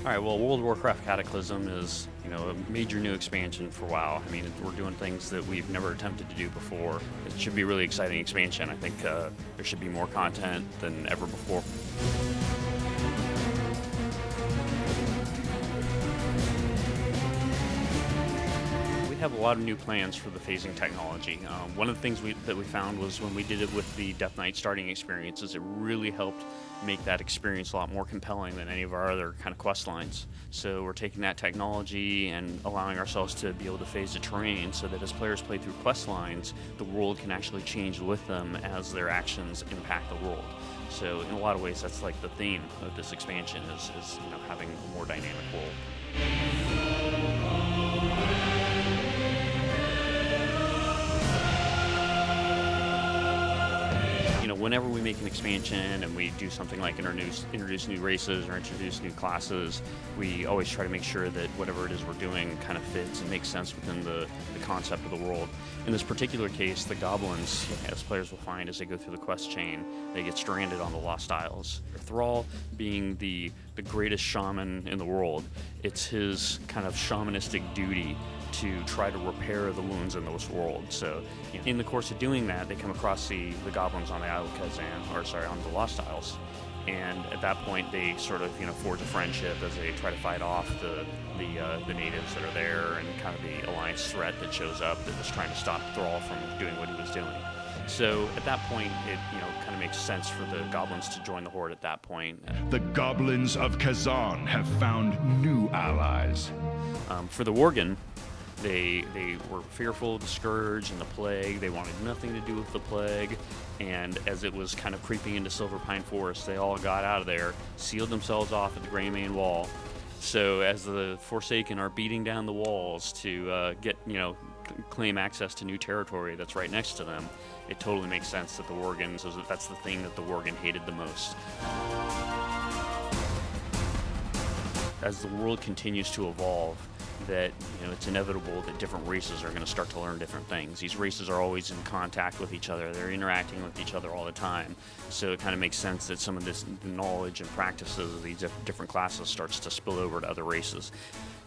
All right, well, World of Warcraft Cataclysm is, a major new expansion for WoW. I mean, we're doing things that we've never attempted to do before. It should be a really exciting expansion. I think there should be more content than ever before. We have a lot of new plans for the phasing technology. One of the things that we found was when we did it with the Death Knight starting experiences, it really helped make that experience a lot more compelling than any of our other kind of quest lines. So we're taking that technology and allowing ourselves to be able to phase the terrain so that as players play through quest lines, the world can actually change with them as their actions impact the world. So in a lot of ways, that's like the theme of this expansion is having a more dynamic world. Whenever we make an expansion and we do something like introduce new races or introduce new classes, we always try to make sure that whatever it is we're doing kind of fits and makes sense within the concept of the world. In this particular case, the goblins, as players will find as they go through the quest chain, they get stranded on the Lost Isles. Thrall being the greatest shaman in the world, it's his kind of shamanistic duty to try to repair the wounds in this world. So in the course of doing that, they come across the goblins on the Isle of Kazan, on the Lost Isles. And at that point, they sort of forge a friendship as they try to fight off the natives that are there and kind of the alliance threat that shows up that was trying to stop Thrall from doing what he was doing. So at that point, it kind of makes sense for the goblins to join the horde at that point. The goblins of Kazan have found new allies. For the Worgen, they were fearful of the Scourge and the Plague. They wanted nothing to do with the Plague. And as it was kind of creeping into Silver Pine Forest, they all got out of there, sealed themselves off at the Greymane Wall. So as the Forsaken are beating down the walls to claim access to new territory that's right next to them, it totally makes sense that the Worgen, that's the thing that the Worgen hated the most. As the world continues to evolve, that it's inevitable that different races are going to start to learn different things. These races are always in contact with each other. They're interacting with each other all the time. So it kind of makes sense that some of this knowledge and practices of these different classes starts to spill over to other races.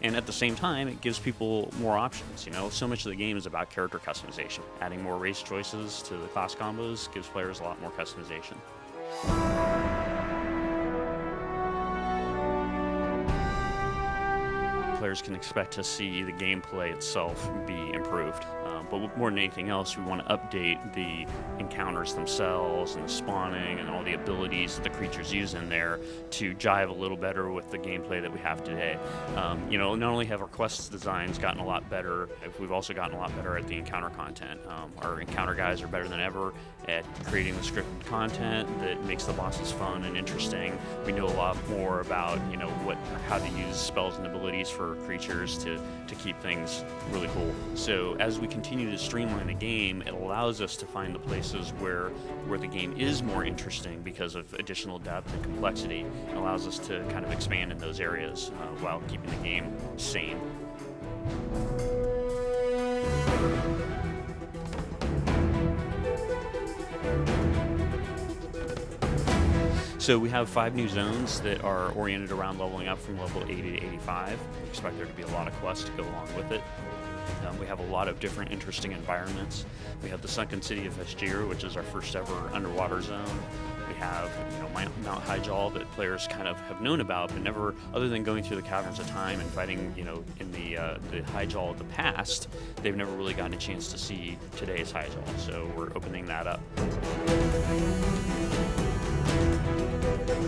And at the same time, it gives people more options. So much of the game is about character customization. Adding more race choices to the class combos gives players a lot more customization. Players can expect to see the gameplay itself be improved. But more than anything else, we want to update the encounters themselves and the spawning and all the abilities that the creatures use in there to jive a little better with the gameplay that we have today. Not only have our quest designs gotten a lot better, we've also gotten a lot better at the encounter content. Our encounter guys are better than ever at creating the scripted content that makes the bosses fun and interesting. We know a lot more about how to use spells and abilities for creatures to keep things really cool. So as we continue to streamline the game, it allows us to find the places where the game is more interesting because of additional depth and complexity. It allows us to kind of expand in those areas while keeping the game sane. So we have 5 new zones that are oriented around leveling up from level 80 to 85. We expect there to be a lot of quests to go along with it. We have a lot of different interesting environments. We have the Sunken City of Vashj'ir, which is our first ever underwater zone. We have Mount Hyjal that players kind of have known about, but never, other than going through the Caverns of Time and fighting in the Hyjal of the past, they've never really gotten a chance to see today's Hyjal. So we're opening that up.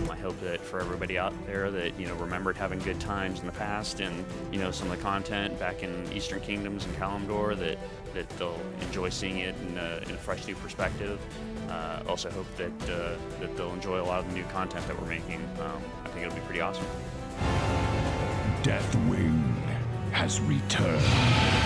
I hope that for everybody out there that remembered having good times in the past and some of the content back in Eastern Kingdoms and Kalimdor, that they'll enjoy seeing it in a fresh new perspective. Also hope that they'll enjoy a lot of the new content that we're making. I think it'll be pretty awesome. Deathwing has returned.